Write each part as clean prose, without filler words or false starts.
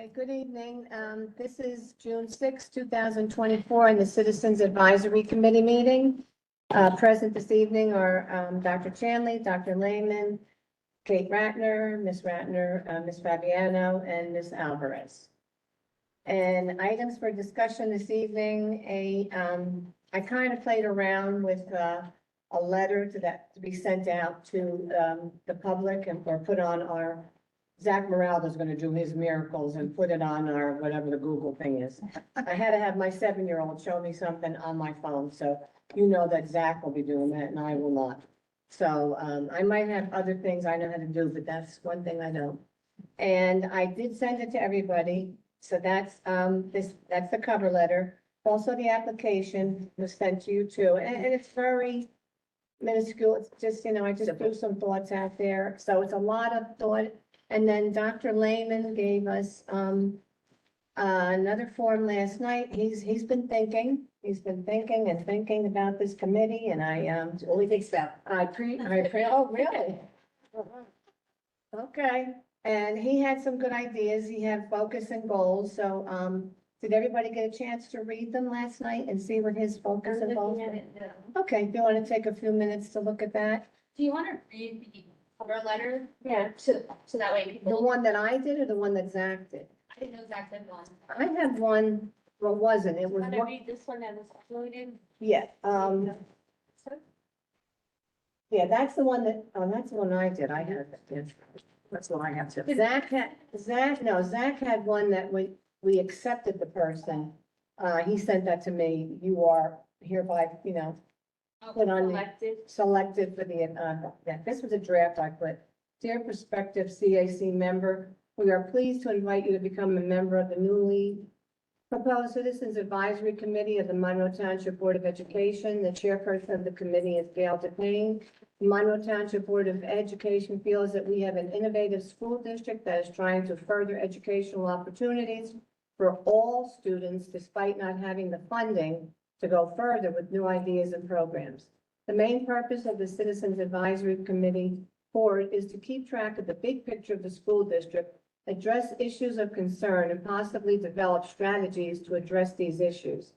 Okay, good evening. This is June 6, 2024, and the Citizens Advisory Committee meeting. Present this evening are Dr. Chanley, Dr. Lehman, Kate Ratner, Ms. Fabiano, and Ms. Alvarez. And items for discussion this evening, I kind of played around with a letter to be sent out to the public or put on our Zach Morrell is gonna do his miracles and put it on our, whatever the Google thing is. I had to have my 7-year-old show me something on my phone, so you know that Zach will be doing that and I will not. So, I might have other things I know how to do, but that's one thing I don't. And I did send it to everybody, so that's the cover letter. Also, the application was sent to you too, and it's very minuscule. It's just, I just threw some thoughts out there, so it's a lot of thought. And then Dr. Lehman gave us another form last night. He's been thinking and thinking about this committee, and What we think about. oh, really? Okay, and he had some good ideas. He had focus and goals, so did everybody get a chance to read them last night and see what his focus and goals were? Okay, do you want to take a few minutes to look at that? Do you want to read the cover letter? Yeah. So that way The people, one that I did or the one that Zach did? I didn't know Zach said one. I had one, well, wasn't, it was Want to one, read this one that was uploaded? yeah, yeah, that's the one that, that's the one I did, I had, yeah. That's what I have to. Zach had one that we accepted the person, he sent that to me, you are hereby, Put on the- selected for the, yeah, this was a draft I put. Dear prospective CAC member, we are pleased to invite you to become a member of the newly proposed Citizens Advisory Committee of the Monroe Township Board of Education. The chairperson of the committee is Gail DePayne. The Monroe Township Board of Education feels that we have an innovative school district that is trying to further educational opportunities for all students despite not having the funding to go further with new ideas and programs. The main purpose of the Citizens Advisory Committee Board is to keep track of the big picture of the school district, address issues of concern, and possibly develop strategies to address these issues.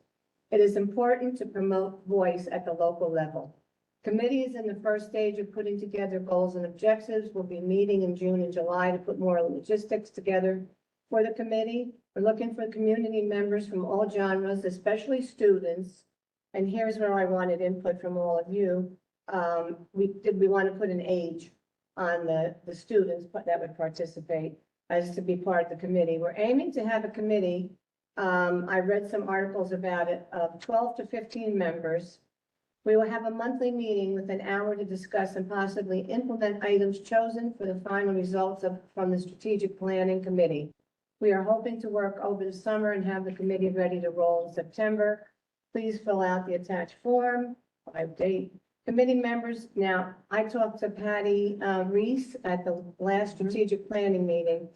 It is important to promote voice at the local level. Committee is in the first stage of putting together goals and objectives. We'll be meeting in June and July to put more logistics together for the committee. We're looking for community members from all genres, especially students. And here's where I wanted input from all of you. We want to put an age on the students that would participate as to be part of the committee. We're aiming to have a committee. I read some articles about it, of 12 to 15 members. We will have a monthly meeting with an hour to discuss and possibly implement items chosen for the final results from the strategic planning committee. We are hoping to work over the summer and have the committee ready to roll in September. Please fill out the attached form, 5-date. Committee members, now, I talked to Patty Reese at the last strategic planning meeting,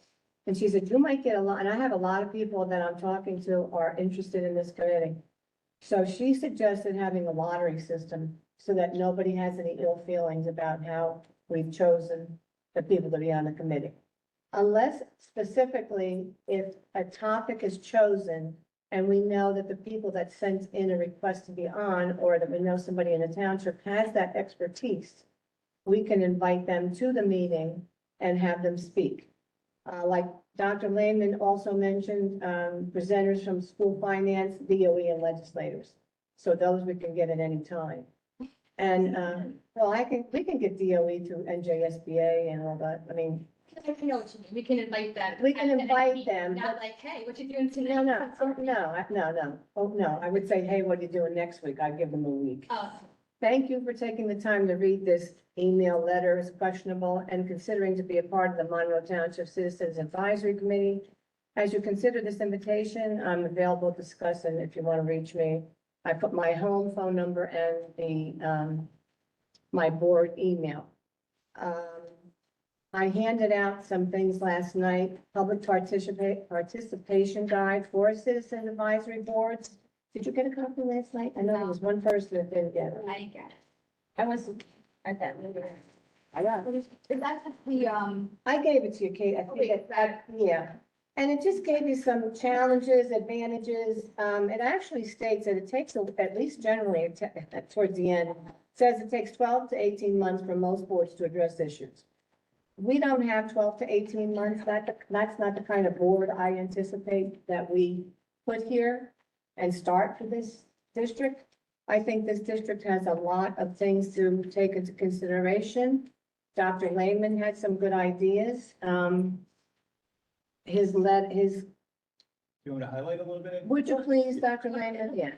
and she said, you might get a lot, and I have a lot of people that I'm talking to are interested in this committee. So she suggested having a lottery system so that nobody has any ill feelings about how we've chosen the people to be on the committee. Unless specifically, if a topic is chosen and we know that the people that sent in a request to be on, or that we know somebody in the township has that expertise, we can invite them to the meeting and have them speak. Like Dr. Lehman also mentioned, presenters from school finance, BOE, and legislators. So those we can get at any time. And, well, we can get DOE to NJSBA and all that. I mean, I know what you mean. We can invite them. we can And then invite we- them. Not like, hey, what you doing today? No. Oh, no, I would say, hey, what are you doing next week? I'd give them a week. Oh, Thank you for taking the time to read this email letter. It's questionable and considering to be a part of the Monroe Township Citizens Advisory Committee. As you consider this invitation, I'm available to discuss, and if you want to reach me, I put my home phone number and the, my board email. I handed out some things last night, public participation guide for citizen advisory boards. Did you get a copy last night? I know there was one person that didn't get it. I get it. I was at that meeting. I got it. Is that the, I gave it to you, Kate. I think wait, yeah. And it just gave you some challenges, advantages. It actually states that it takes, at least generally, towards the end, says it takes 12 to 18 months for most boards to address issues. We don't have 12 to 18 months. That's not the kind of board I anticipate that we put here and start for this district. I think this district has a lot of things to take into consideration. Dr. Lehman had some good ideas. His, You want to highlight a little bit? would you please, Dr. Lehman? Yeah.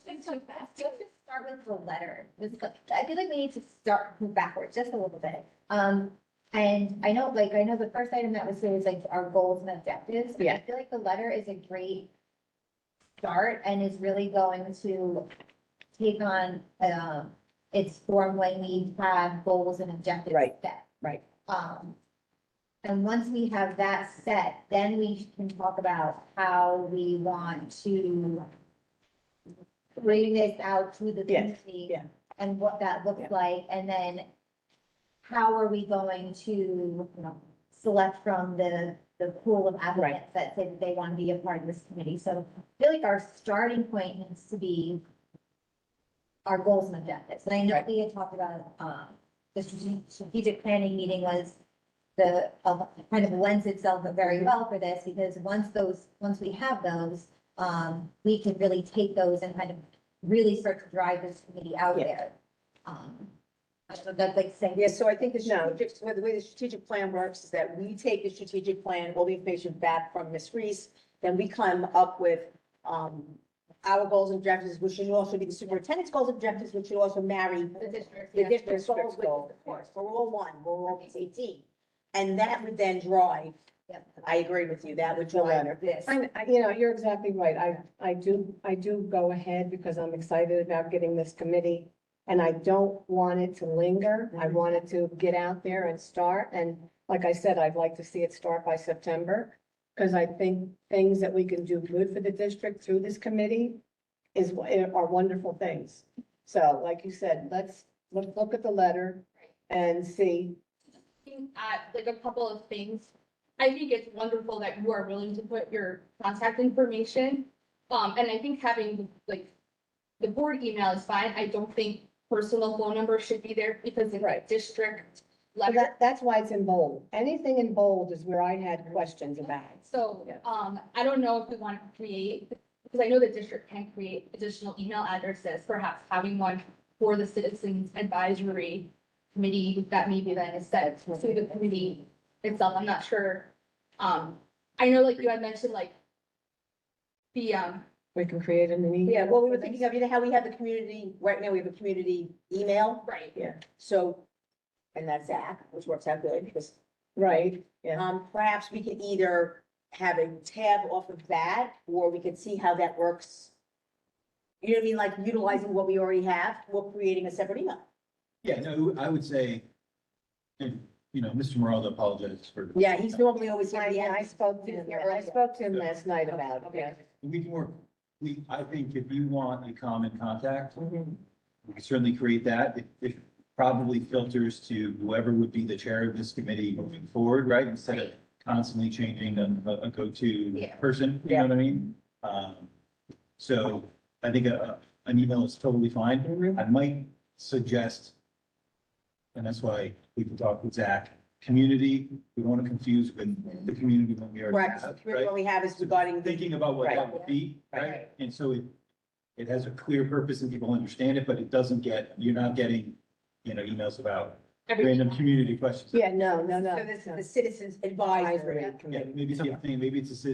Let's start with the letter. I feel like we need to move backwards just a little bit. And I know the first item that was there was like our goals and objectives. And Yeah. I feel like the letter is a great start and is really going to take on, its form when we have goals and objectives Right. set. Right. And once we have that set, then we can talk about how we want to bring this out to the Yes, community. yeah. And what that Yeah. looks like, and then how are we going to, select from the pool of applicants that say that they want to be a part of this committee. So I feel like our starting point needs to be our goals and objectives. And I know Right. we had talked about, the strategic planning meeting was kind of lends itself very well for this, because once we have those, we can really take those and kind of really start to drive this committee out Yeah. there. So that's like saying. Yeah, so I think the No. strategic, the way the strategic plan works is that we take the strategic plan, all the information back from Ms. Reese, then we come up with, our goals and objectives, which should also be the superintendent's goals and objectives, which should also marry The district. the Yeah, district's district's goals, with, goal. of course, we're all one, we're all a team. And that would then drive, Yep. I agree with you, that would The letter. drive this. You're exactly right. I do go ahead because I'm excited about getting this committee. And I don't want it to linger. I want it to get out there and start. And like I said, I'd like to see it start by September. Because I think things that we can do good for the district through this committee are wonderful things. So like you said, let's look at the letter and see. At like a couple of things. I think it's wonderful that you are willing to put your contact information. And I think having like the board email is fine. I don't think personal phone number should be there because it's a Right. district So letter. that's why it's in bold. Anything in bold is where I had questions about. So, Yeah. I don't know if we want to create, because I know the district can create additional email addresses, perhaps having one for the Citizens Advisory Committee that maybe then is sent to the committee itself. I'm not sure. I know like you had mentioned like the, We can create an email. Yeah, well, we were thinking of, you know, how we have the community, right now we have a community email, right. so, and that's Zach, which works out good, because, Right, yeah. perhaps we could either have a tab off of that, or we could see how that works. You know what I mean, like utilizing what we already have, or creating a separate email. Yeah, no, I would say, and, Mr. Morel apologizes for. Yeah, he's normally always here. I spoke to him, last night about it, yeah. We can work, I think if you want a common contact, Mhm. we can certainly create that. It probably filters to whoever would be the chair of this committee moving forward, right? Instead of constantly changing a go-to Yeah. person, you know what I mean? So I think an email is totally fine. Mhm. I might suggest, and that's why we can talk with Zach, community, we don't want to confuse with the community when we already Correct, have, the community right? what we have is regarding the, Thinking about what that Right. would be, right? Right. And so it has a clear purpose and people understand it, but it doesn't you're not getting, emails about random community questions. Yeah, no. so this is the Citizens Advisory. Yeah, Committee. maybe it's the thing, maybe it's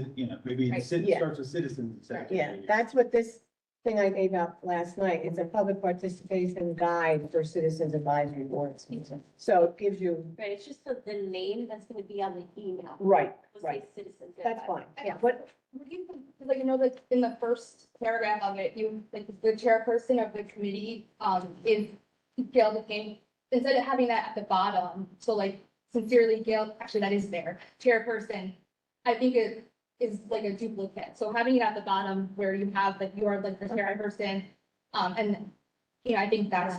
maybe Right. it Yeah. starts with citizens. instead of Yeah, community. that's what this thing I gave out last night, it's a public participation guide for citizens advisory boards. So it gives you, Right, it's just the name that's gonna be on the email. right, Will say right, citizens. that's fine. Yeah. What, Would you, like, like in the first paragraph of it, like the chairperson of the committee, is Gail McCain. Instead of having that at the bottom, so like sincerely Gail, actually that is there, chairperson, I think it is like a duplicate. So having it at the bottom where you have like you are like the chairperson, and, I think that's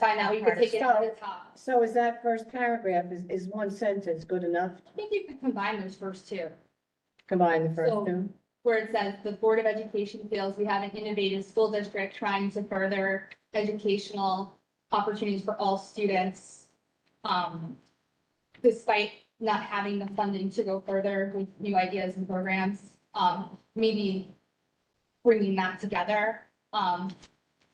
fine. Now we could take it to the top. so is that first paragraph, is one sentence good enough? I think you could combine those first two. Combine the first So- two. where it says the Board of Education feels we have an innovative school district trying to further educational opportunities for all students. Despite not having the funding to go further with new ideas and programs, maybe bringing that together. And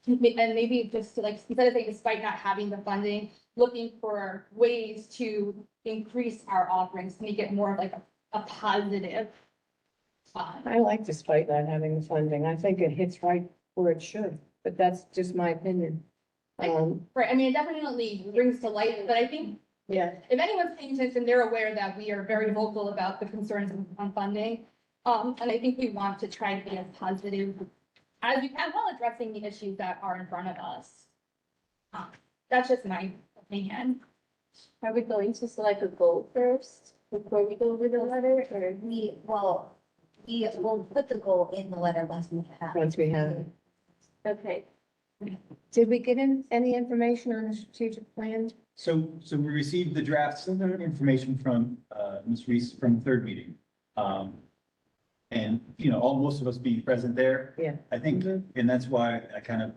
maybe just to like, instead of saying despite not having the funding, looking for ways to increase our offerings, to make it more of like a positive. I like despite not having the funding. I think it hits right where it should, but that's just my opinion. Right, I mean, it definitely brings to light, but I think Yeah, if anyone's paying attention, they're aware that we are very vocal about the concerns on funding. And I think we want to try to be as positive as we can while addressing the issues that are in front of us. That's just my opinion. Are we going to select a goal first before we go over the letter, or? We will put the goal in the letter once we have. once we have it. Okay, Did we get in any information on the strategic plan? So we received the drafts information from, Ms. Reese from the third meeting. And, you know, most of us being present there. Yeah. I think, and that's why I kind of,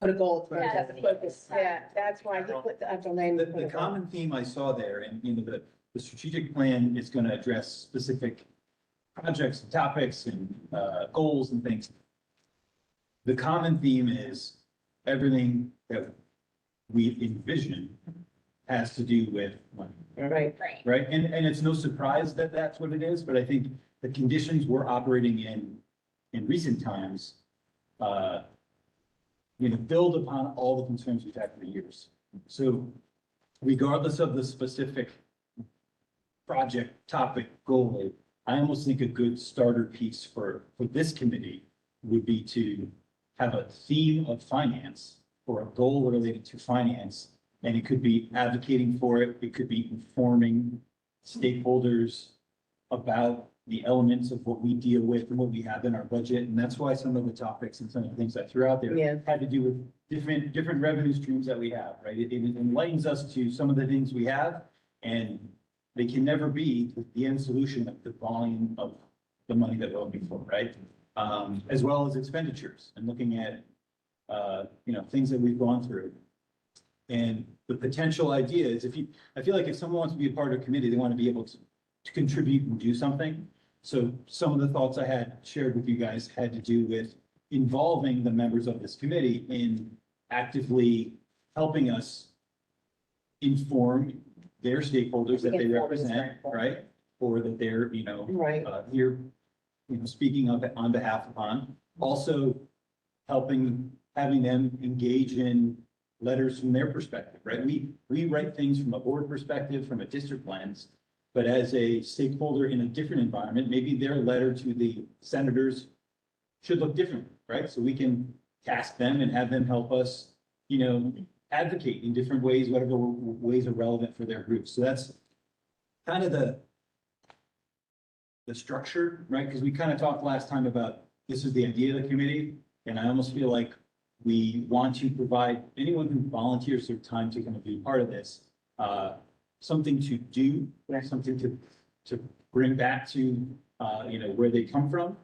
Put a goal first. Yeah. That's the focus. Yeah, that's why he put the actual name. the common theme I saw there, and, you know, the strategic plan is going to address specific projects and topics and, goals and things. The common theme is everything that we envision has to do with money. Right. Right. Right, and it's no surprise that that's what it is, but I think the conditions we're operating in recent times, you know, build upon all the concerns we've had for years. So regardless of the specific project, topic, goal, I almost think a good starter piece for this committee would be to have a theme of finance or a goal related to finance. And it could be advocating for it, it could be informing stakeholders about the elements of what we deal with and what we have in our budget. And that's why some of the topics and some of the things I threw out there Yeah. had to do with different revenue streams that we have, right? It enlightens us to some of the things we have, and they can never be the end solution of the volume of the money that we're looking for, right? As well as expenditures and looking at, you know, things that we've gone through. And the potential idea is I feel like if someone wants to be a part of a committee, they want to be able to contribute and do something. So some of the thoughts I had shared with you guys had to do with involving the members of this committee in actively helping us inform their stakeholders that they Inform is very represent, important. right? Or that they're, you know, Right. here, you know, speaking on behalf upon. Also helping, having them engage in letters from their perspective, right? We write things from a board perspective, from a district lens, but as a stakeholder in a different environment, maybe their letter to the senators should look different, right? So we can task them and have them help us, you know, advocate in different ways, whatever ways are relevant for their groups. So that's kind of the structure, right? Because we kind of talked last time about this is the idea of the committee, and I almost feel like we want to provide anyone who volunteers their time to kind of be part of this, something to do, something to bring back to, you know, where they come from.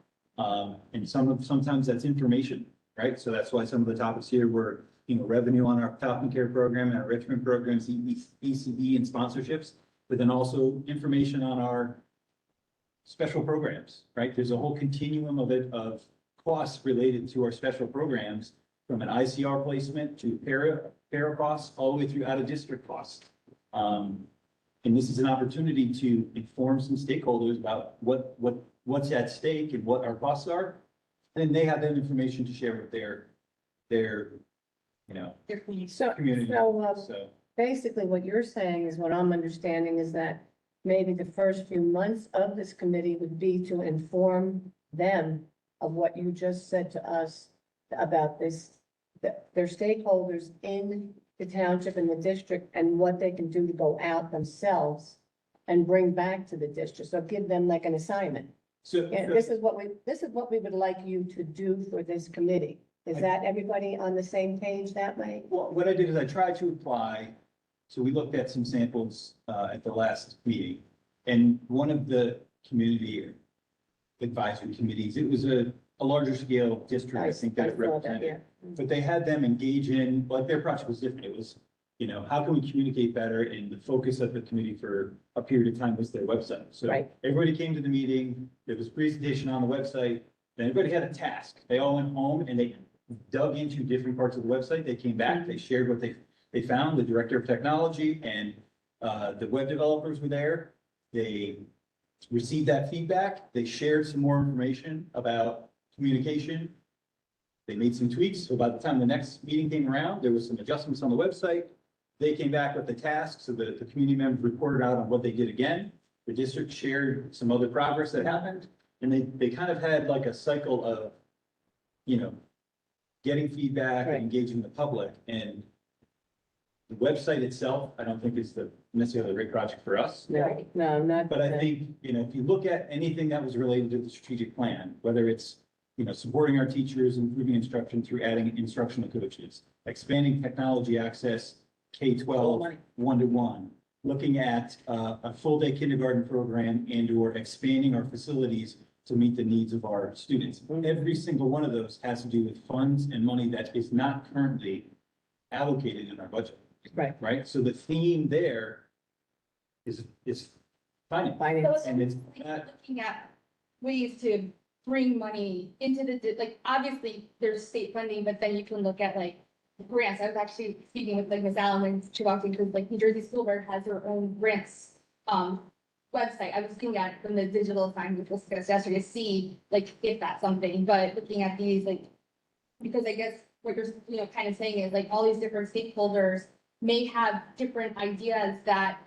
And sometimes that's information, right? So that's why some of the topics here were, you know, revenue on our Falcon Care program and our Richmond programs, ECE and sponsorships, but then also information on our special programs, right? There's a whole continuum of costs related to our special programs, from an ICR placement to para costs, all the way through out of district costs. And this is an opportunity to inform some stakeholders about what's at stake and what our costs are. And they have that information to share with their, you know, So, community. so, So, basically what you're saying is, what I'm understanding is that maybe the first few months of this committee would be to inform them of what you just said to us about this, their stakeholders in the township and the district, and what they can do to go out themselves and bring back to the district. So give them like an assignment. so Yeah, this is what we would like you to do for this committee. Is that everybody on the same page that way? well, what I did is I tried to apply, so we looked at some samples at the last meeting. And one of the community advisory committees. It was a larger scale district, I think, that it saw that, represented. yeah. But they had them engage in, like, their project was different. It was, how can we communicate better? And the focus of the committee for a period of time was their website. So Right. everybody came to the meeting, there was a presentation on the website, then everybody had a task. They all went home and they dug into different parts of the website. They came back, they shared what they found. The director of technology and the web developers were there. They received that feedback. They shared some more information about communication. They made some tweaks. So by the time the next meeting came around, there was some adjustments on the website. They came back with the tasks, so the community members reported out on what they did again. The district shared some other progress that happened. And they kind of had like a cycle of, getting feedback and Right. engaging the public. And the website itself, I don't think is necessarily the right project for us. No, not. But I think, if you look at anything that was related to the strategic plan, whether it's, supporting our teachers, improving instruction through adding instructional coaches, expanding technology access, K-12, one-to-one, looking at a full-day kindergarten program and or expanding our facilities to meet the needs of our students. Every single one of those has to do with funds and money that is not currently allocated in our budget. Right. Right? So the theme there is finance. Finance. And it's Like, looking at ways to bring money into like, obviously, there's state funding, but then you can look at like grants. I was actually speaking with like Ms. Allen when she walked in, because like New Jersey School Board has their own grants website. I was looking at from the digital assignment was yesterday to see like if that's something, but looking at these like, because I guess what you're kind of saying is like all these different stakeholders may have different ideas that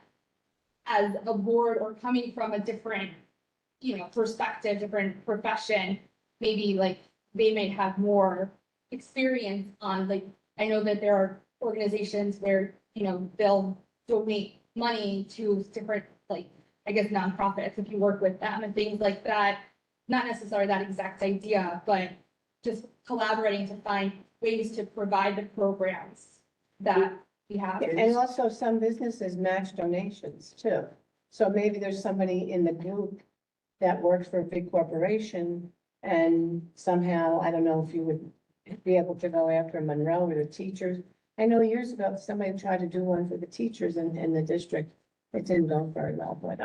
as a board or coming from a different, perspective, different profession, maybe like they may have more experience on like, I know that there are organizations where, they'll donate money to different, like, I guess nonprofits if you work with them and things like that. Not necessarily that exact idea, but just collaborating to find ways to provide the programs that we have. And also some businesses match donations too. So maybe there's somebody in the group that works for a big corporation and somehow, I don't know if you would be able to go after Monroe or the teachers. I know years ago, somebody tried to do one for the teachers in the district. It didn't go very well, but,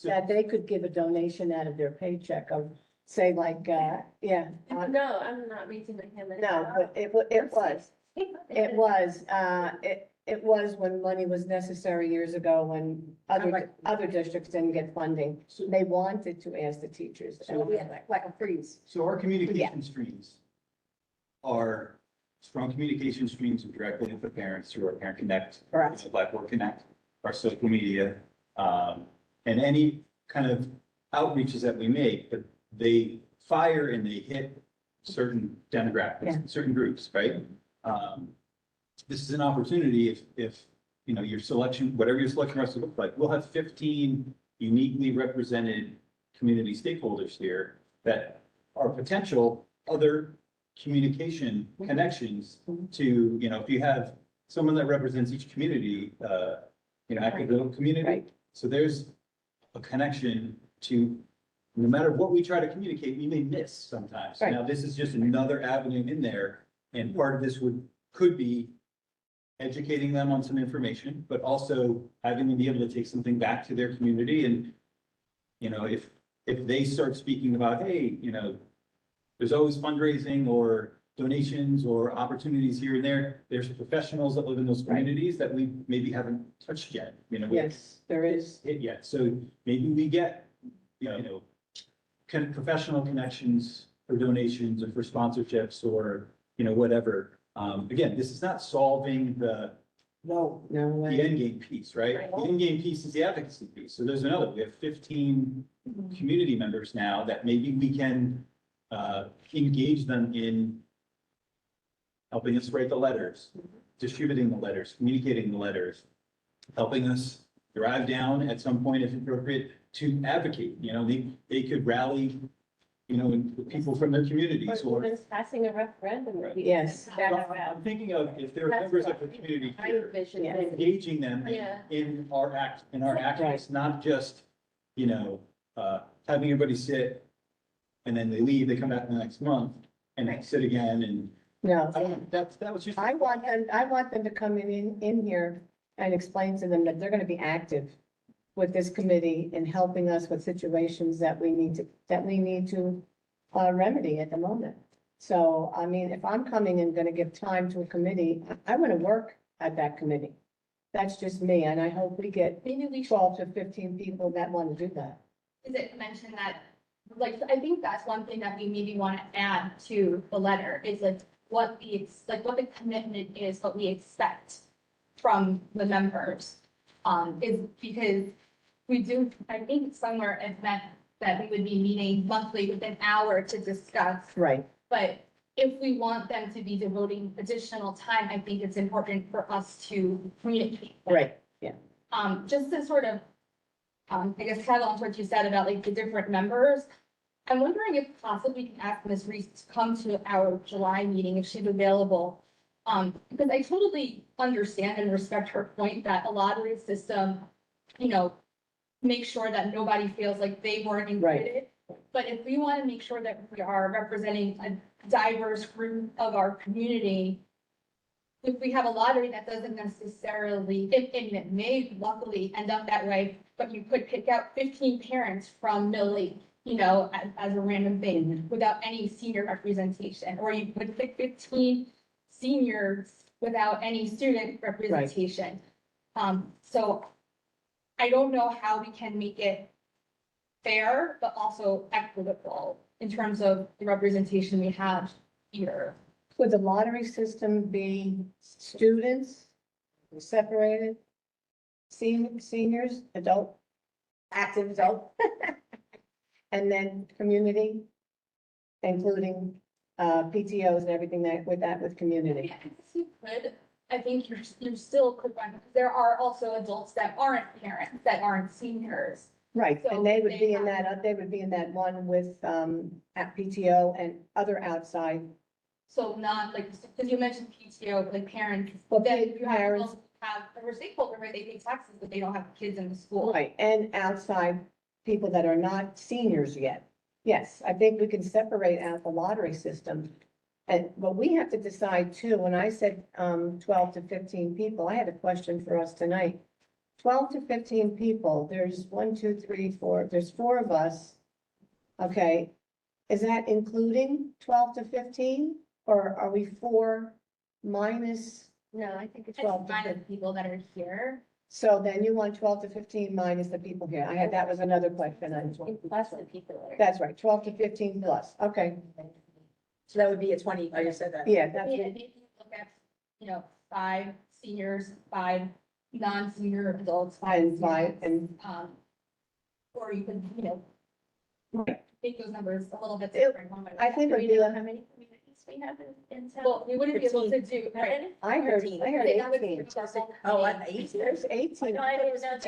that they could give a donation out of their paycheck of, say like, yeah. No, I'm not raising my hand. No, but it was when money was necessary years ago, when other districts didn't get funding. They wanted to ask the teachers. So we had like a freeze. So our communication streams are strong communication streams directly with the parents through our Parent Connect, Correct. Blackboard Connect, our social media, and any kind of outreaches that we make, but they fire and they hit certain demographics, certain groups, right? This is an opportunity if your selection, whatever your selection process looks like, we'll have 15 uniquely represented community stakeholders here that are potential other communication connections to, if you have someone that represents each community, active little community. Right. So there's a connection to, no matter what we try to communicate, we may miss sometimes. Right. Now, this is just another avenue in there, and part of this could be educating them on some information, but also having them be able to take something back to their community. And, if they start speaking about, hey, there's always fundraising or donations or opportunities here and there. There's professionals that live in those communities that we maybe haven't touched yet, Yes, there is. hit yet. So maybe we get, professional connections for donations or for sponsorships or, whatever. Again, this is not solving the No end way. game piece, right? The end game piece is the advocacy piece. So there's another, we have 15 community members now that maybe we can engage them in helping us write the letters, distributing the letters, communicating the letters, helping us drive down at some point, if appropriate, to advocate. They could rally, people from their communities Or or. even passing a referendum. would be- Yes. I'm thinking of if there are members of the community I here, envision Yeah. it. engaging them Yeah. in our actions, not just, having everybody sit and then they leave, they come back the next month and Right. sit again and No, that was just. I want them to come in here and explain to them that they're gonna be active with this committee in helping us with situations that we need to remedy at the moment. So, I mean, if I'm coming and gonna give time to a committee, I wanna work at that committee. That's just me, and I hope we get Maybe we should, 12 to 15 people that want to do that. is it mentioned that, like, I think that's one thing that we maybe want to add to the letter is like what what the commitment is, what we expect from the members. Is because we do, I think somewhere it meant that we would be meeting monthly with an hour to discuss. Right. But if we want them to be devoting additional time, I think it's important for us to communicate. Right, Just to sort of, I guess tag on to what you said about like the different members. I'm wondering if possibly we can ask Ms. Reese to come to our July meeting if she's available. Because I totally understand and respect her point that a lottery system, you know, make sure that nobody feels like they weren't included. But if we want to make sure that we are representing a diverse group of our community, if we have a lottery that doesn't necessarily, and it may luckily end up that way, but you could pick out 15 parents from Mill Lake, you know, as a random thing, without any senior representation, or you could pick 15 seniors without any student representation. So I don't know how we can make it fair, but also equitable in terms of the representation we have here. would the lottery system be students separated? Seniors, Active adult, and then community, including PTOs and everything with community. Yes, you could. I think you still could run, because there are also adults that aren't parents, that aren't seniors. Right, So and they would they be in have- that, they would be in that one with at PTO and other outside. So not like, because you mentioned PTO, like parents, Well, then you have parents- people who have a stakeholder, right? They pay taxes, but they don't have kids in the school. Right, and outside people that are not seniors yet. Yes, I think we can separate out the lottery system. But we have to decide too, when I said 12 to 15 people, I had a question for us tonight. 12 to 15 people, there's 1, 2, 3, 4, there's 4 of us. Okay, is that including 12 to 15? Or are we 4 minus? No, I think it's It's 12 to fine 15. with people that are here. So then you want 12 to 15 minus the people here. That was another question. plus the people there. That's right, 12 to 15 plus. Okay, so that would be a 20, I just said that. yeah, that's Yeah, it. maybe look at, you know, 5 seniors, 5 non-senior adults, 5 And five, students. and Or you could, you know, Right. make those numbers a little bit It- different. one way or I the think other. it would be, How many communities we have in town? Well, we wouldn't be able to do, right? I heard 15. 18. Oh, what, 8? There's 18. I didn't know there was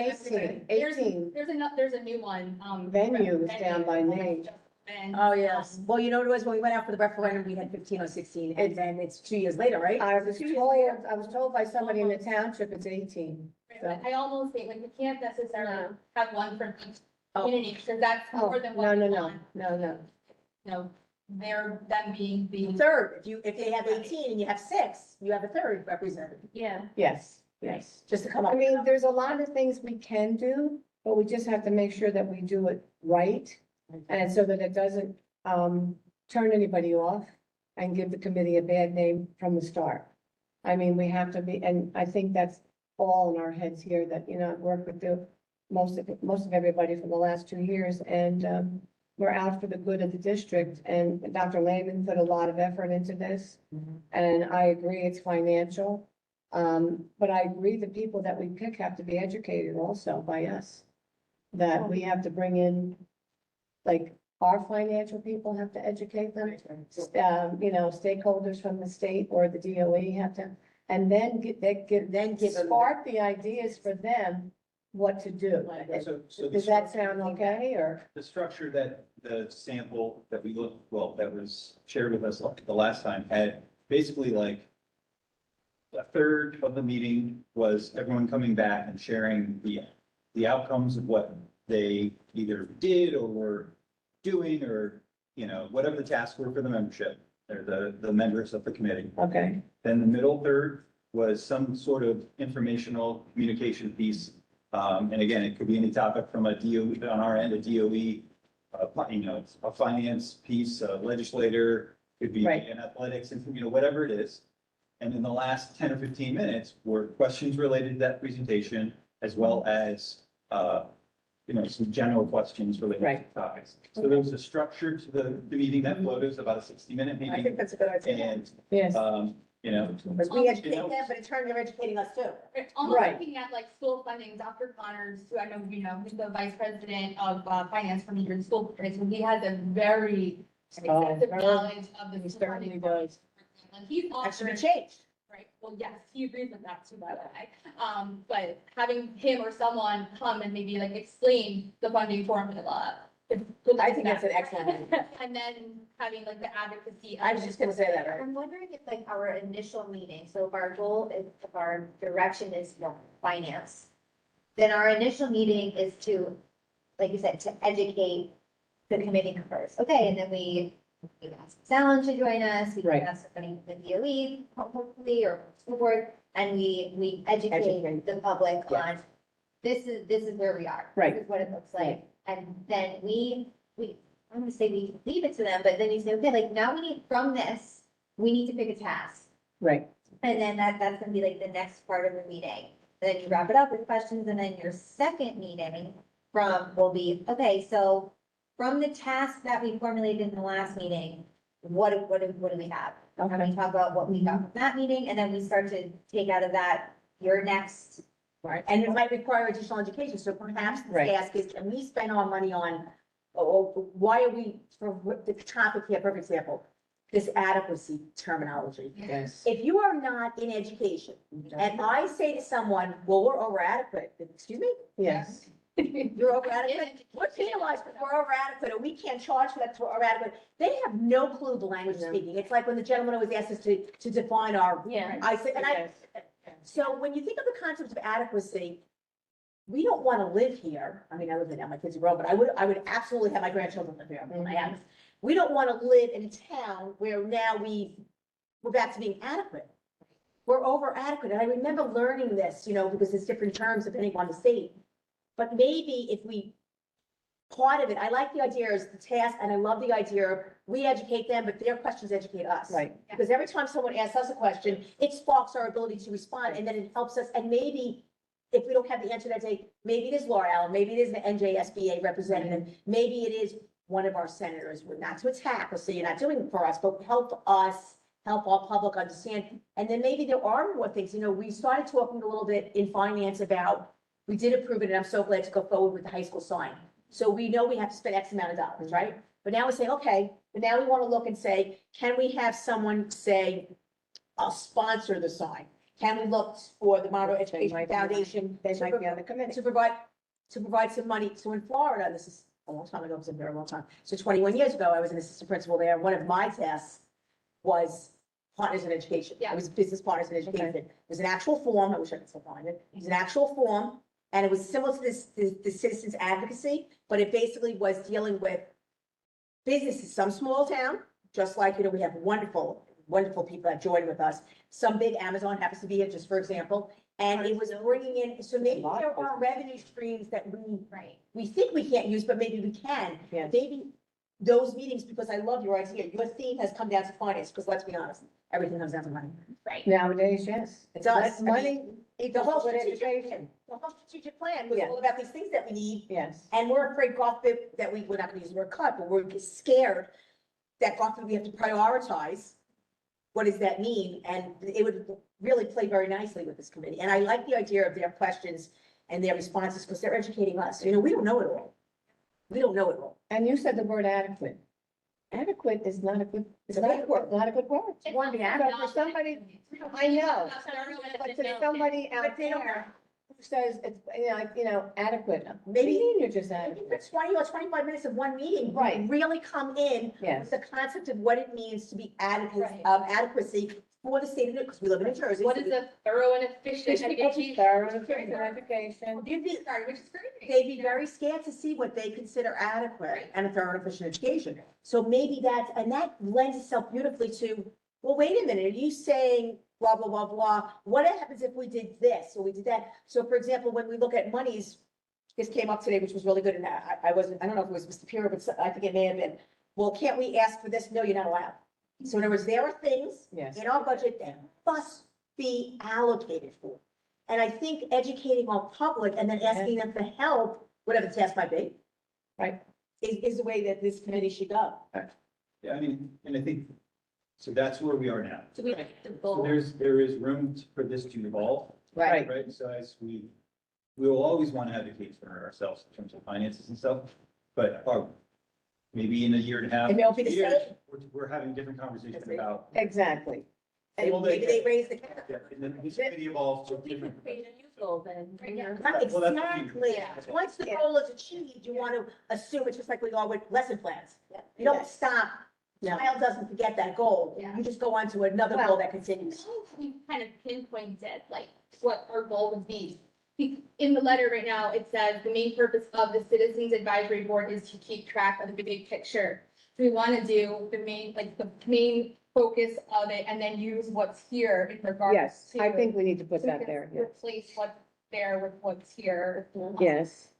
18 There's a new one, Venue is down by venue, name. just been, Oh, yes. um, Well, you know what it was, when we went out for the referendum, we had 15 or 16, and then it's 2 years later, right? I was 2 years told, later? I was told by somebody in the township it's 18. but I almost think, like, we can't necessarily have one from each Oh. community, because that's Oh, more than no, what no, we no, want. no. You know, them being the. Third, if they have 18 and you have 6, you have a third representative, Yeah. Yes, yes. just to come I up. mean, there's a lot of things we can do, but we just have to make sure that we do it right. And so that it doesn't turn anybody off and give the committee a bad name from the start. I mean, we have to be, and I think that's all in our heads here that, you know, I've worked with most of everybody for the last 2 years, and we're out for the good of the district. And Dr. Lehman put a lot of effort into this, and I agree it's financial. But I agree the people that we pick have to be educated also by us. That we have to bring in, like, our financial people have to educate them. You know, stakeholders from the state or the DOE have to, and then give them- spark the ideas for them what to do. So the Does that structure- sound okay, or? The structure that the sample that we looked, well, that was shared with us the last time had basically like a third of the meeting was everyone coming back and sharing the outcomes of what they either did or were doing or whatever the tasks were for the membership, or the members of the committee. Okay, Then the middle third was some sort of informational communication piece. And again, it could be any topic from a DOE, on our end, a DOE, a finance piece, a legislator, could be Right. in athletics, and whatever it is. And then the last 10 or 15 minutes were questions related to that presentation, as well as, some general questions related to Right. topics. So there was a structure to the meeting that flowed. It was about a 60-minute I think meeting. that's a good idea. And, yes, Because we educate them, but in turn, they're educating us too. Almost Right. looking at like school funding, Dr. Connors, who I know, he's the vice president of finance for New Jersey School District, so he has a very extensive very- knowledge of the he school certainly funding. does. And he's That should be offered, changed. right, well, yes, he agrees with that too, by the way. But having him or someone come and maybe like explain the funding formula. I think that's an excellent idea. And then having like the advocacy. I was just gonna say that, right? I'm wondering if like our initial meeting, so if our goal is, if our direction is finance, then our initial meeting is to, like you said, to educate the committee members. Okay, and then we ask Salen to join us, we Right. ask somebody from the DOE, hopefully, or school board, and we educate Educate. the public Yeah. on, this is where we are. Right. This is what it looks like. And then we, I'm gonna say we leave it to them, but then you say, okay, like now we need, from this, we need to pick a task. right, And then that's gonna be like the next part of the meeting. And then you wrap it up with questions, and then your second meeting will be, okay, so from the task that we formulated in the last meeting, what do we have? And we talk about what we got from that meeting, and then we start to take out of that your next. right, And it might require additional education, so perhaps the Right. task is, can we spend our money on, or why are we, for the topic here, perfect example, this adequacy terminology. yes. If you are not in education, and I say to someone, well, we're over adequate, excuse me, Yes, you're over adequate? We're penalized because we're over adequate, or we can't charge for that, 'cause we're over adequate. They have no clue the language No. speaking. It's like when the gentleman always asked us to define our, Yeah. I said, and I, yes, so when you think of the concept of adequacy, we don't want to live here. I mean, I live there now, my kids are grown, but I would absolutely have my grandchildren live here. I am. We don't want to live in a town where now we're back to being adequate. We're over adequate. And I remember learning this, because there's different terms depending on the state. But maybe if we, part of it, I like the idea is the task, and I love the idea of we educate them, but their questions educate us. right, Because every time someone asks us a question, it sparks our ability to respond, and then it helps us, and maybe if we don't have the answer that day, maybe it is Laura Allen, maybe it is the NJSBA representative, maybe it is one of our senators. We're not to attack or say you're not doing it for us, but help us, help our public understand. And then maybe there are more things, we started talking a little bit in finance about, we did approve it, and I'm so glad to go forward with the high school sign. So we know we have to spend X amount of dollars, right? But now we're saying, okay, but now we want to look and say, can we have someone say, I'll sponsor the sign? Can we look for the Monroe They Education might be- Foundation they might be on the committee. to provide some money? So in Florida, this is a long time ago, it was a very long time. So 21 years ago, I was an assistant principal there. One of my tasks was partners in education. Yeah. It was business partners in education. It was an actual form. I wish I could still find it. It was an actual form. And it was similar to the citizens advocacy, but it basically was dealing with businesses, some small town, just like, we have wonderful people that joined with us. Some big Amazon happens to be here, just for example, and it was bringing in, so maybe there are revenue streams that we think we can't use, but maybe we can. Yes. Maybe those meetings, because I love your idea, your theme has come down to finance, because let's be honest, everything comes down to money. Nowadays, yes. It does. Money The equals whole good strategic, education, the whole strategic plan was Yeah. all about these things that we need. yes, And we're afraid, God forbid, that we're not gonna use the word cut, but we're scared that God forbid we have to prioritize. What does that mean? And it would really play very nicely with this committee. And I like the idea of their questions and their responses, because they're educating us. We don't know it all. We don't know it all. and you said the word adequate. Adequate is not a good, it's not a word, not a good word. One be So for somebody, I know, but to somebody out But they don't- there who says it's, adequate, what do Maybe- you mean you're just Maybe adequate? for 20 or 25 minutes of one meeting, Right. really come in Yes, with the concept of what it means to be adequate, Right. adequacy for the state of New, because we live in New Jersey. What so is a thorough and efficient education? Thorough and efficient education. You'd be, Sorry, which is great. they'd be very scared to see what they consider adequate and a thorough and efficient education. So maybe that's, and that lends itself beautifully to, well, wait a minute, are you saying blah, blah, blah, blah? What happens if we did this or we did that? So for example, when we look at monies, this came up today, which was really good, and I wasn't, I don't know if it was Mr. Pierre, but I think it may have been. Well, can't we ask for this? No, you're not allowed. So in other words, there are things Yes. in our budget that must be allocated for. And I think educating our public and then asking them for help, whatever the task might be. Right. Is the way that this committee should go. Yeah, I mean, and I think, so that's where we are now. Do we have the So goal? there is room for this to evolve, Right. right? So as we will always want to advocate for ourselves in terms of finances and stuff, but maybe in a year and a half. And they'll be the 2 years, same. we're having different conversations That's right. about, Exactly. And Well, maybe they raise the cap. yeah, and then this committee evolves to We different. can create a new goal then. Yeah. Right, Well, that's what we- exactly. Yeah. Once the Yeah. goal is achieved, you want to assume it's just like we are with lesson plans. You don't Yes. stop. No. Child doesn't forget that goal. Yeah. You just go on to another Well- goal that continues. We kind of pinpointed like what our goal would be. In the letter right now, it says the main purpose of the Citizens Advisory Board is to keep track of the big picture. So we want to do the main focus of it and then use what's here in regards Yes, to. I think we need to put so we that can there. Yes. Replace what's there with what's here. Yes.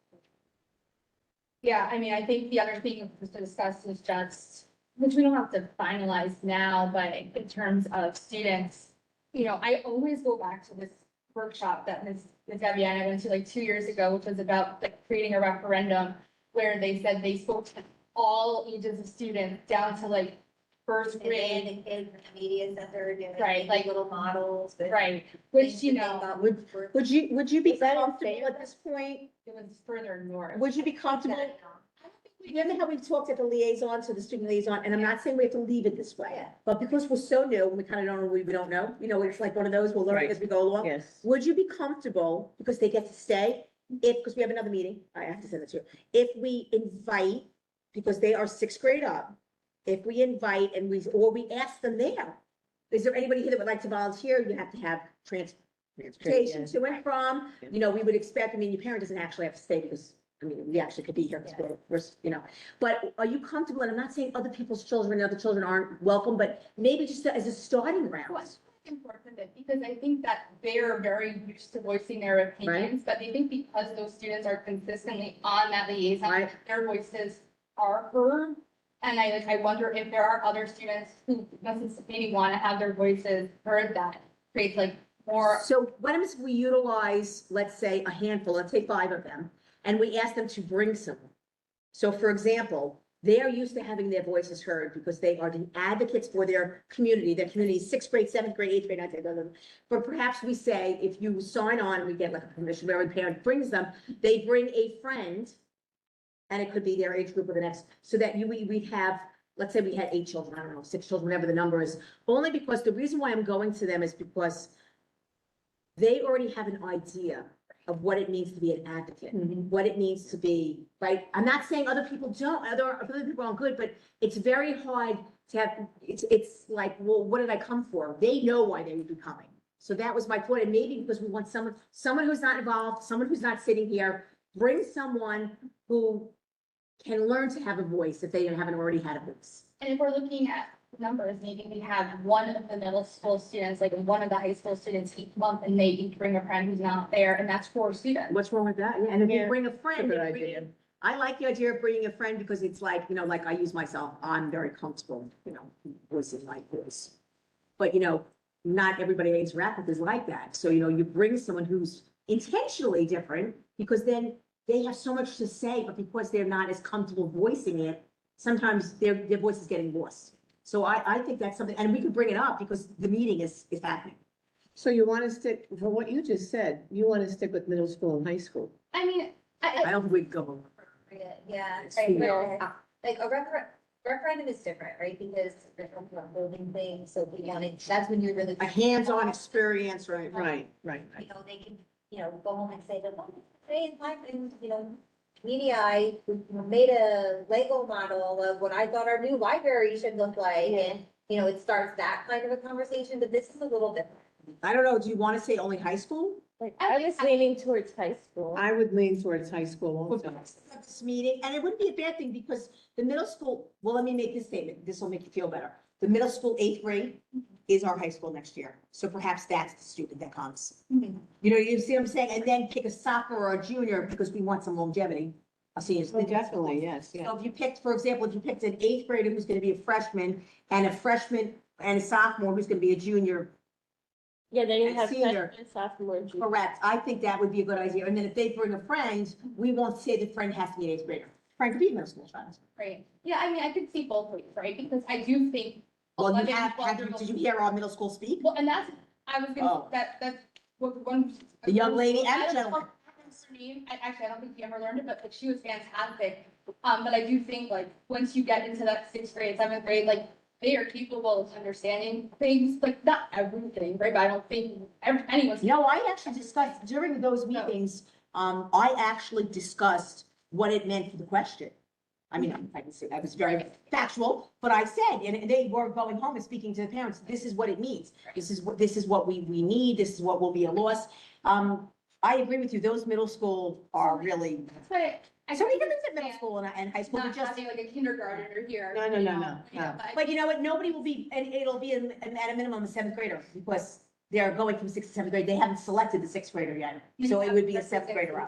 Yeah, I mean, I think the other thing to discuss is just, which we don't have to finalize now, but in terms of students, I always go back to this workshop that Ms. Debbie and I went to like 2 years ago, which was about like creating a referendum, where they said they spoke to all ages of students down to like first grade, And kids and the media that they're doing. Right, like- Little models. but right, which, things that they thought would work. Would you be Is that comfortable unfair? at this point? it was further north. Would you be comfortable? Remember how we talked at the liaison to the student liaison, and I'm not saying we have to leave it this way, Yeah. but because we're so new, we kind of don't know, we don't know, it's like one of those, we'll learn Right. as we go along. Yes. Would you be comfortable, because they get to stay, because we have another meeting, I have to send it to you, if we invite, because they are sixth grade up, if we invite and or we ask them there, is there anybody here that would like to volunteer? You have to have transportation to and from, we would expect, your parent doesn't actually have to stay because, we actually could be here, because we're, but are you comfortable, and I'm not saying other people's children and other children aren't welcome, but maybe just as a starting Well, ground. it's important that, because I think that they're very used to voicing their opinions, but I think because those students are consistently on that liaison, Right. their voices are heard. And I wonder if there are other students who maybe want to have their voices heard, that creates like more. So what happens if we utilize, let's say, a handful, let's say 5 of them, and we ask them to bring someone? So for example, they are used to having their voices heard because they are the advocates for their community, sixth grade, seventh grade, eighth grade, ninth grade. But perhaps we say, if you sign on, and we get like a permission where a parent brings them, they bring a friend, and it could be their age group or the next, so that we'd have, let's say we had 8 children, I don't know, 6 children, whatever the number is. Only because the reason why I'm going to them is because they already have an idea of what it means to be an advocate, what it means to be, right? I'm not saying other people don't, other people aren't good, but it's very hard to have, it's like, well, what did I come for? They know why they would be coming. So that was my point, and maybe because we want someone who's not involved, someone who's not sitting here, bring someone who can learn to have a voice if they haven't already had a voice. And if we're looking at numbers, maybe we have one of the middle school students, like one of the high school students each month, and they each bring a friend who's not there, and that's 4 students. What's wrong with that? And if you Yeah, bring a friend. good if we- idea. I like the idea of bringing a friend because it's like, like I use myself, I'm very comfortable, voicing my voice. But, not everybody I interact with is like that. So, you bring someone who's intentionally different because then they have so much to say, but because they're not as comfortable voicing it, sometimes their voice is getting lost. So I think that's something, and we can bring it up because the meeting is happening. So you want to stick, from what you just said, you want to stick with middle school and high school? I mean, I don't think we can go. Yeah, It's right, fair. like a referendum is different, right? Because they're talking about building things, so we wanted, that's when you're really. A hands-on experience, right? Right. They can, go home and say, well, hey, in my, media, I made a Lego model of what I thought our new library should look like, and you know, it starts that kind of a conversation, but this is a little different. I don't know, do you want to say only high school? Like, I was leaning towards high school. I would lean towards high school For also. purposes of this meeting, and it wouldn't be a bad thing because the middle school, well, let me make this statement, this will make you feel better. The middle school 8th grade is our high school next year, so perhaps that's the student that comes. You know, you see what I'm saying? And then pick a sophomore or a junior because we want some longevity. I'll see you. Oh, definitely, yes, yeah. So if you picked, for example, if you picked an 8th grader who's gonna be a freshman and a sophomore who's gonna be a junior, Yeah, then you and have senior. freshman, sophomore, junior. correct, I think that would be a good idea. And then if they bring a friend, we won't say the friend has to be an 8th grader. Friend could be a middle school child. Right, yeah, I mean, I could see both ways, right, because I do think. Well, you 11, have, 12-year-olds did you hear our middle school speak? Well, and that's, I was gonna, Oh. that's what one. The young lady and I the don't gentleman. know her name. Actually, I don't think she ever learned it, but like, she was fantastic. But I do think like, once you get into that 6th grade, 7th grade, like, they are capable of understanding things, like, not everything, right, but I don't think anyone's. No, I actually discussed, during those meetings, I actually discussed what it meant for the question. I mean, I can say I was very factual, but I said, and they were going home and speaking to the parents, this is what it means. This is what we need, this is what will be a loss. I agree with you, those middle school are really, But so even if it's middle school and high school, we Not just, having like a kindergartner here. No, no, you no, know, no, you know, no. but I but you know what, nobody will be, and it'll be at a minimum a 7th grader because they're going from 6th to 7th grade. They haven't selected the 6th grader yet. you So it have would be a 7th representation grader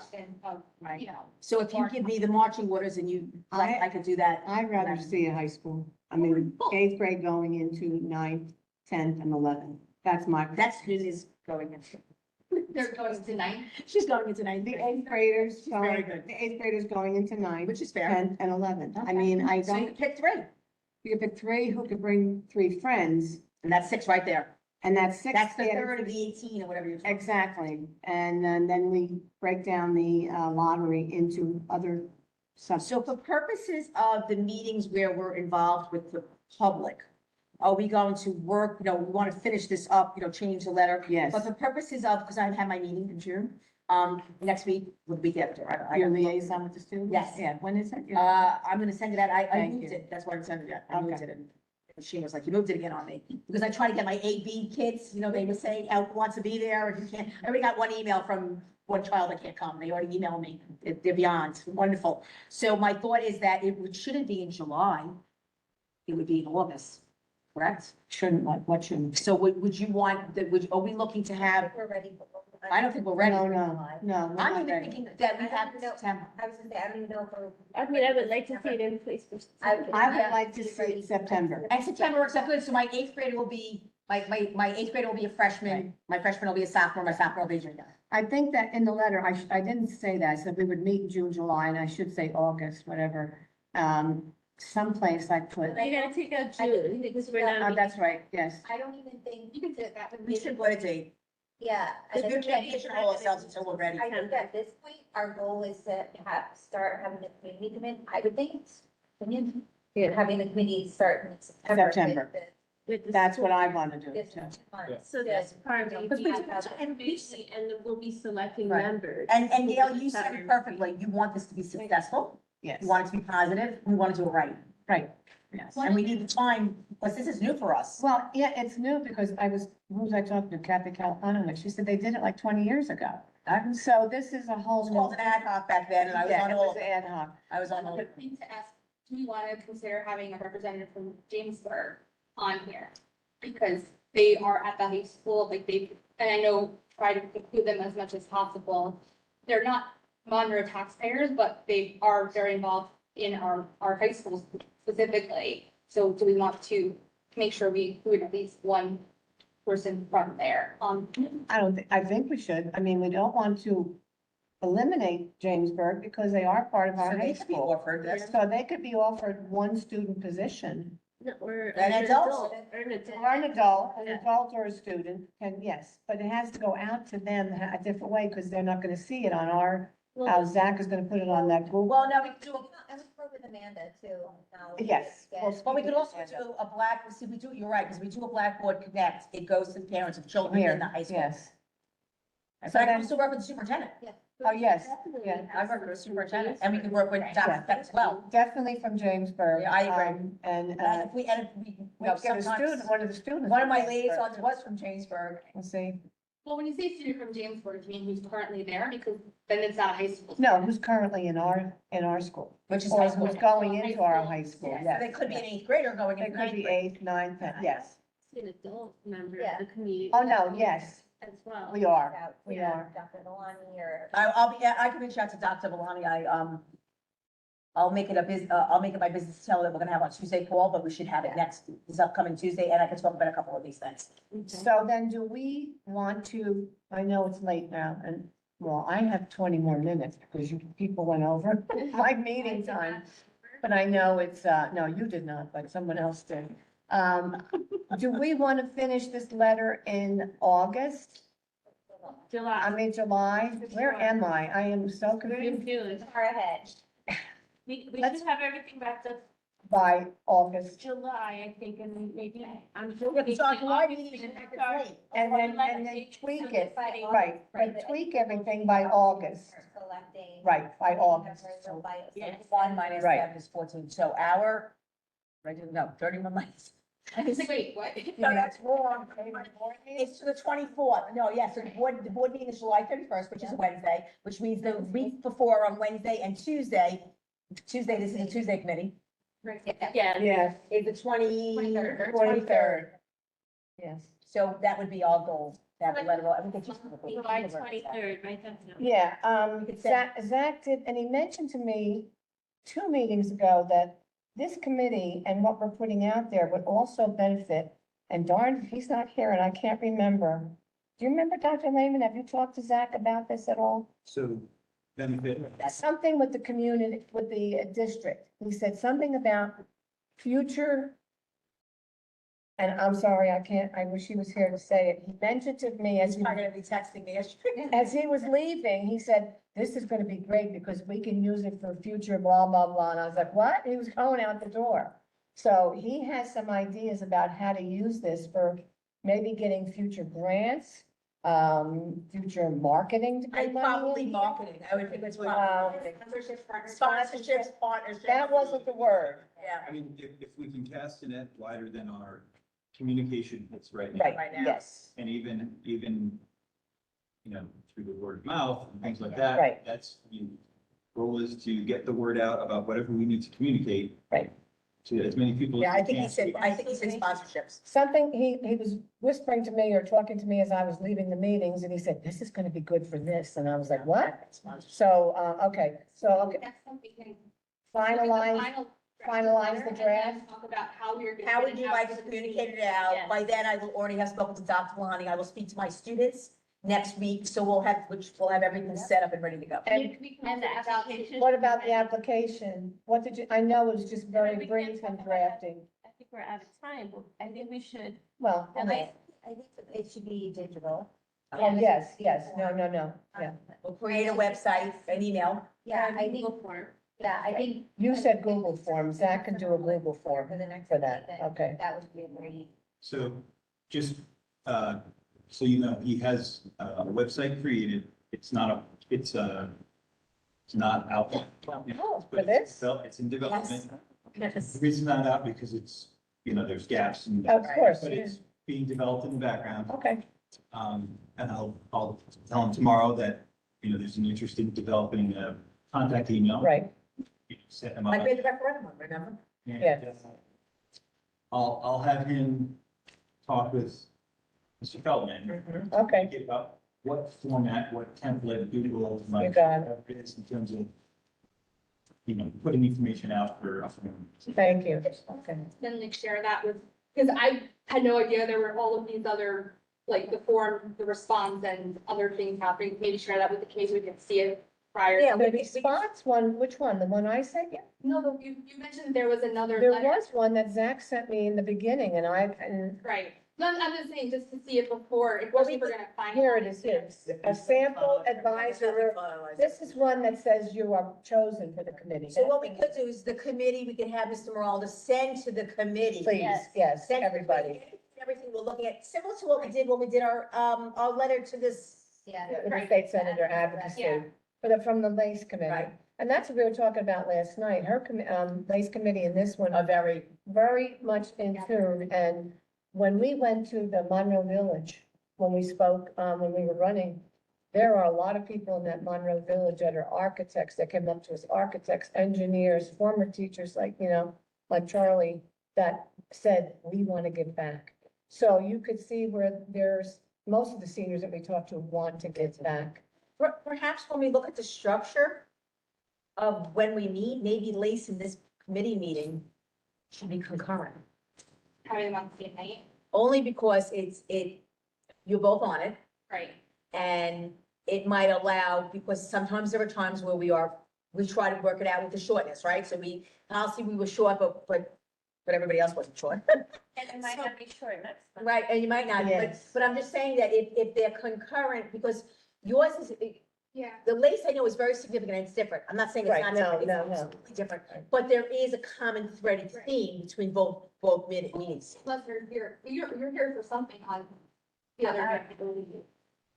up. of, Right. You know. So if you give me the marching orders and you, I could do that. I'd rather see a high school. I mean, 8th grade going into 9th, 10th, and 11th. That's my. That student is going into, They're going to 9th. she's going into 9th The grade, 8th graders very going, good. the 8th graders going into 9th, which is fair. 10th, and 11th. I mean, I So you don't, could pick 3, you could pick 3 who could bring 3 friends, and that's 6 right there. and that's 6. That's the kids. third of the 18 or whatever you're. Exactly, and then we break down the lottery into other subs. So for purposes of the meetings where we're involved with the public, are we going to work, you know, we want to finish this up, you know, change the letter? Yes, But for purposes of, because I've had my meeting in June, next week, or the week after, I your liaison with the students? Yes. Yeah, when is it? I'm gonna send it out, I Thank moved you. it, that's why I'm sending it, I moved Okay. it, and she was like, you moved it again on me, because I try to get my AB kids, you know, they were saying, who wants to be there, and you can't, I already got one email from one child that can't come, they already emailed me, they're beyond, wonderful. So my thought is that shouldn't be in July, it would be in August, correct? Shouldn't, what shouldn't? So would you want, are we looking to have, We're ready. I don't think we're ready. No, no, no. we're I'm not even ready. thinking that we I have don't know. September. I was gonna say, I don't even know if we're. I mean, I would like to see it in place for. I would like to see it September. And September works out good, so my 8th grader will be, my 8th grader will be a freshman, my freshman will be a sophomore, my sophomore will be a junior. I think that in the letter, I didn't say that, I said we would meet in June, July, and I should say August, whatever. Someplace I put, You gotta take out I think we June, could because do we're that. not. oh, that's right, yes. I don't even think, You can say that. We should put a date, yeah. because I we think can't control ourselves until we're ready. I think at this point, our goal is to start having the community come in, I would think. Having the committee start in September. September. with the That's what school. I want to do. This too. month. So that's part of Because it. we We do- have a committee, and then we'll be selecting Right. members. And Gail, you said it perfectly, you want this to be successful, Yes, you want it to be positive, we want to do it right. right, yes. And we need the time, because this is new for us. Well, yeah, it's new because who was I talking to? Kathy Calhoun, she said they did it like 20 years ago. So this is a It whole. was called an ad hoc back then, and I was Yeah, on it all, was ad hoc. I was on all. I think to ask, do we want to consider having a representative from Jamesburg on here? Because they are at the high school, like and I know, try to include them as much as possible. They're not Monroe taxpayers, but they are very involved in our high schools specifically. So do we want to make sure we include at least one person from there? I think we should. I mean, we don't want to eliminate Jamesburg because they are part of our So high they could be school. offered this. So they could be offered one student position. No, or An an adult. adult, or an adult. Or an adult or a student, and yes, but it has to go out to them a different way because they're not going to see it on our, Well, Zach is going to put it on that Google. Well, now we could do, I would work with Amanda too. now. Yes. Yeah. but we could also do a you're right, because we do a Blackboard Connect, it goes to the parents of children Here, in the high school. yes. So I can also work with the superintendent. Oh, yes, yeah. I work with the superintendent, and we can work with Dr. Peck as well. Definitely from Jamesburg. Yeah, I agree. And, And if we, you know, let's get a sometimes, student, one of the students. one of my from Jamesburg. liaisons was from Jamesburg. We'll see. Well, when you say student from Jamesburg, do you mean who's currently there? Because then it's not a high school. No, who's currently in our school, Which is or high school. who's going High into our school. high school, Yeah, yes. so they could be an eighth grader going They into could ninth be grade. eighth, ninth, tenth, yes. An adult member Yeah. of the community. Oh, no, yes, As well. we are, we Yeah, are. Dr. Delani or. I can reach out to Dr. Valani. I'll make it I'll make it my business to tell her that we're gonna have our Tuesday call, but we should have it this upcoming Tuesday, and I can talk about a couple of these things. So then do we want to, I know it's late now, and, well, I have 20 more minutes because you people went over my meeting time. But I know it's, no, you did not, but someone else did. Do we want to finish this letter in August? I July. mean, July? Where am I? I am so We're in confused. June. Far ahead. We Let's- should have everything wrapped up By August. July, I think, and then maybe, I'm. Yeah, because our July August, meeting is and late. And then tweak it, right, but tweak everything by August, Selecting. right, by August. So by- so Yes. One minus Right. 7 is 14, so no, 31 minus. I was like, wait, what? No, that's wrong. It's to the 24th. No, yes, so the board meeting is July 31st, which is a Wednesday, which means the week before on Wednesday and Tuesday, this is a Tuesday committee, Yeah. Yes, is the 23rd. 23rd. Yes. So that would be our goal, to have a letter, I think it's just. July 23rd, right, that's. Yeah, could send- Zach did, and he mentioned to me 2 meetings ago that this committee and what we're putting out there would also benefit, and darn, he's not here and I can't remember. Do you remember, Dr. Lehman? Have you talked to Zach about this at all? So benefit, Something with the community, with the district. He said something about future. And I'm sorry, I wish he was here to say it. He mentioned to me He's probably gonna be texting me yesterday. as he was leaving, he said, this is gonna be great because we can use it for future blah, blah, blah. And I was like, what? He was going out the door. So he has some ideas about how to use this for maybe getting future grants, future marketing. to I bring money probably in. marketing, I would think it's Um, sponsorships, partnerships. That wasn't the word. Yeah, I mean, if we can cast a net wider than our communication hits right now. Right, Right now. yes, And even, you know, through the word of mouth and things like that. Right. That's, goal is to get the word out about whatever we need to communicate. Right. To as many people. yeah, as I we think he can. said, sponsorships. something, he was whispering to me or talking to me as I was leaving the meetings, and he said, this is gonna be good for this, and I was like, what? So, okay, okay, Next time we can. finalize, finalize the and then draft. Talk about how we're. gonna How get would it you out like to to the communicate it community. out? Yes. By then, I will already have spoken to Dr. Valani. I will speak to my students next week, so we'll have everything set up and ready to go. And We can And the also about- application. what about the application? What did you, I know it was just very We can't brief talk and about drafting. I think we're out of time, but I think we should. Well, And I think it should be digital. oh, yes, no, yeah. We'll create a website, an email. Yeah, I think, Google form. yeah, I think. You said Google Forms, Zach can do a Google form For the next for that, meeting, okay. That would be a great. So just, so you know, he has a website created. It's not it's not out. Oh, but for this? It's in development. Yes. The reason not out because it's, there's gaps and. Of course, But it's being developed in the background. Okay, And I'll tell him tomorrow that, there's an interest in developing a contact email. right, Set him up. Like we had the referendum, remember? yeah. I'll have him talk with Mr. Feldman. Okay, Get about what format, what template Google You might got is in terms of, putting information out for. thank you, okay. Then like share that with, because I had no idea there were all of these other, like the form, the response and other things happening. Maybe share that with the committee so we can see it prior. Yeah, The response one, which one, the one I sent you? No, you mentioned there was another There letter. was one that Zach sent me in the beginning, and Right. No, I'm just saying, just to see it before, Well, especially if we're gonna find. here it is, here, a sample advisor. This is one that says you are chosen for the committee. So what we could do is the committee, we could have Mr. Moraldo send to the committee. Please, yes, Send to the everybody. committee, Everything we're looking at, similar to what we did when we did our letter to this. Yeah. The state senator advocacy. Yeah. from the Lace Committee. Right. And that's what we were talking about last night. Her, Lace Committee and this one A very, very much in tune, and when we went to the Monroe Village, when we spoke, when we were running, there are a lot of people in that Monroe Village that are architects, that came up to us, architects, engineers, former teachers, like, like Charlie, that said, we want to give back. So you could see where there's, most of the seniors that we talked to want to give back. perhaps when we look at the structure of when we meet, maybe Lace in this committee meeting should be concurrent. Having them on the same night, Only because you're both on it, right? and it might allow, because sometimes there are times where we try to work it out with the shortness, right? So policy, we were short, but everybody else wasn't short. And it might not be short next month. Right, and you might not, but, Yes. but I'm just saying that if they're concurrent, because yours is, Yeah. the Lace I know is very significant, and it's different. I'm not saying it's Right, not no, different, no, it's no. absolutely different. But there is a common threaded theme between both meetings. Plus you're here for something on the other night, I believe.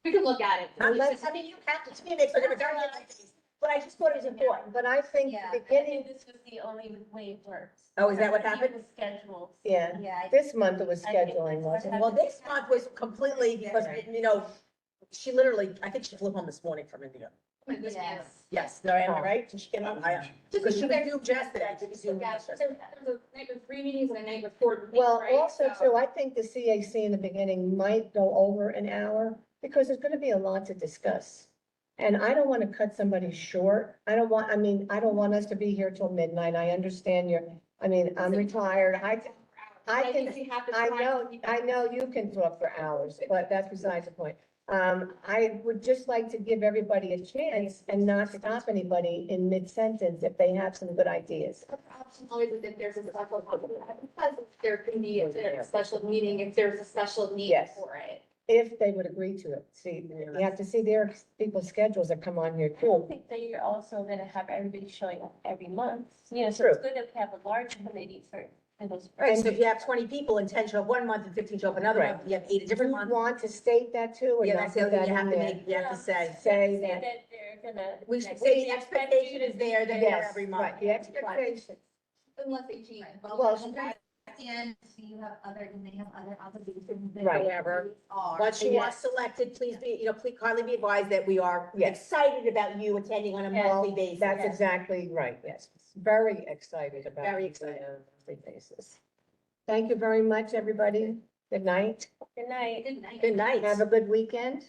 We can look at it. I mean, you have to me, it makes a difference. I like these, but I just thought it was important. But I think Yeah. beginning, This was the only way it works. Oh, is that what happened? The schedules. yeah, Yeah, this month it was I think scheduling, that's what wasn't it? Well, this month was completely, because, she literally, I think she flew home this morning from India. yes. Yes, no, am I right? Did she get home? Because she was due yesterday. She was due Yeah, yesterday. there's a night with 3 meetings and a night with 4 meetings, Well, right? also So- too, I think the CAC in the beginning might go over an hour because there's gonna be a lot to discuss. And I don't want to cut somebody short. I don't want us to be here till midnight. I understand I'm retired. I think can, we have the I time. know you can talk for hours, but that's besides the point. I would just like to give everybody a chance and not stop anybody in mid-sentence if they have some good ideas. The option always is if there's a special, because there can be a special meeting, if there's a special need Yes. for it. If they would agree to it. See, you have to see their people's schedules that come on here I don't too. think that you're also gonna have everybody showing up every month, so it's True. good if you have a large committee for those. Right, so if you have 20 people and 10 show up one month and 15 show up another Right. month, you have 8 a Do different you month. want to state that too? or Yeah, not that's put the other that thing you have in to there? make, you have to say. Say Say that. that they're gonna. We like, should say the expect expectation you is to there, be they're there. there Yes, every month. right, the expectation. Unless they change. Well, At the end, so you have and they have other obligations. that Right. However, are. Once you are Yes. selected, please please kindly be advised that we are Yes. excited about you attending on a monthly basis. That's exactly right, yes. Very excited about. Very it excited. on a monthly basis. Thank you very much, everybody. Good night. Good night. Good night. Good night. Have a good weekend.